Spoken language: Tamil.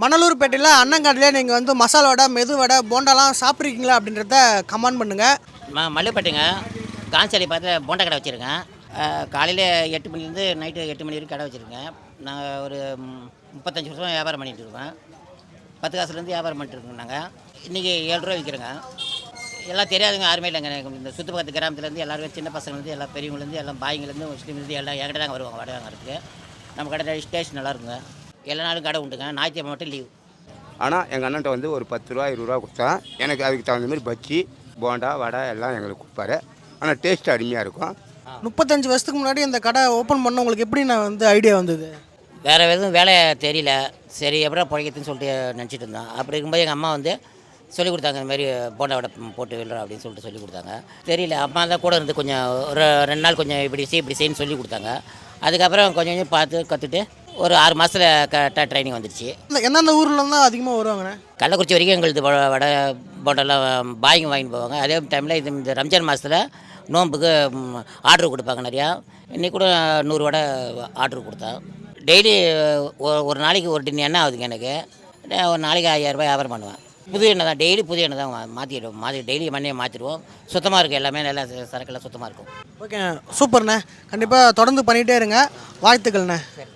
மணலூர்பேட்டையில் அண்ணங்காட்டிலே நீங்கள் வந்து மசாலா வடை, மெது வடை, போண்டாலாம் சாப்பிட்ருக்கீங்களா அப்படின்றத கமெண்ட் பண்ணுங்கள். மல்லுப்பட்டுங்க காஞ்சாலி பார்த்து போண்டா கடை வச்சுருக்கேன். காலையில் 8 மணிலேருந்து நைட்டு 8 மணி வரைக்கும் கடை வச்சுருக்கேன். நான் ஒரு 35 வருஷமாக வியாபாரம் பண்ணிகிட்டு இருக்கேன். 10 காசுலேருந்து வியாபாரம் பண்ணிட்டுருக்கோம். நாங்கள் இன்றைக்கி 7 ரூபா விற்கிறோங்க. எல்லாம் தெரியாதுங்க, யாருமே இல்லைங்க. இந்த சுற்று பக்கத்து கிராமத்துலேருந்து எல்லாருமே சின்ன பசங்கள்லேருந்து எல்லாம் பெரியவங்கலேருந்து எல்லாம் பாய்ங்கலேருந்து முஸ்லீம்லேருந்து எல்லாம் என்கிட்ட தாங்க வருவாங்க வடை வாங்குறதுக்கு. நம்ம கடை டேஸ்ட் நல்லாயிருக்குங்க. எல்லா நாளும் கடை உண்டுங்க, ஞாயிற்றுக்கிழமை மட்டும் லீவ். ஆனால் எங்கள் அண்ணன்ட்ட வந்து ஒரு 10 ரூபா 20 ரூபா கொடுத்தா எனக்கு அதுக்கு தகுந்த மாதிரி பஜ்ஜி, போண்டா, வடை எல்லாம் எங்களுக்கு கொடுப்பாரு. ஆனால் டேஸ்ட் அருமையாக இருக்கும். 35 வருஷத்துக்கு முன்னாடி இந்த கடை ஓப்பன் பண்ண உங்களுக்கு எப்படி நான் வந்து ஐடியா வந்தது? வேறு எதுவும் வேலை தெரியல, சரி எப்படா பிழைக்கிறதுன்னு சொல்லிட்டு நினச்சிட்டு இருந்தேன். அப்படி இருக்கும்போது எங்கள் அம்மா வந்து சொல்லிக் கொடுத்தாங்க, இந்த மாதிரி போண்டா வடை போட்டு விடுறோம் அப்படின்னு சொல்லிட்டு சொல்லிக் கொடுத்தாங்க. தெரியல, அம்மா தான் கூட இருந்து கொஞ்சம் ஒரு 2 நாள் கொஞ்சம் இப்படி செய்யன்னு சொல்லி கொடுத்தாங்க. அதுக்கப்புறம் கொஞ்சம் கொஞ்சம் பார்த்து கற்றுட்டு ஒரு 6 மாதத்தில் கரெக்டாக ட்ரைனிங் வந்துடுச்சு. எந்தெந்த ஊரில் தான் அதிகமாக வருவாங்கண்ணே? கள்ளக்குறிச்சி வரைக்கும் எங்களுக்கு வடை போண்டெல்லாம் பாய்ங்க வாங்கிட்டு போவாங்க. அதே டைமில் இந்த ரம்ஜான் மாதத்தில் நோம்புக்கு ஆர்டர் கொடுப்பாங்க நிறையா. இன்றைக்கி கூட 100 வடை ஆர்டர் கொடுத்தேன். டெய்லி ஒரு நாளைக்கு ஒரு டின் எண்ணெய் ஆகுதுங்க எனக்கு. ஒரு நாளைக்கு 5000 ரூபாய் வியாபாரம் பண்ணுவேன். புது எண்ணெய் தான், டெய்லி புது எண்ணெய் தான் மாற்றிடுவோம். டெய்லி எண்ணெயை மாற்றிடுவோம். சுத்தமாக இருக்கும், எல்லாமே நல்லா சரக்கெல்லாம் சுத்தமாக இருக்கும். ஓகே, சூப்பர்ண்ணே. கண்டிப்பாக தொடர்ந்து பண்ணிகிட்டே இருங்க. வாழ்த்துக்கள்ண்ணே. சரி.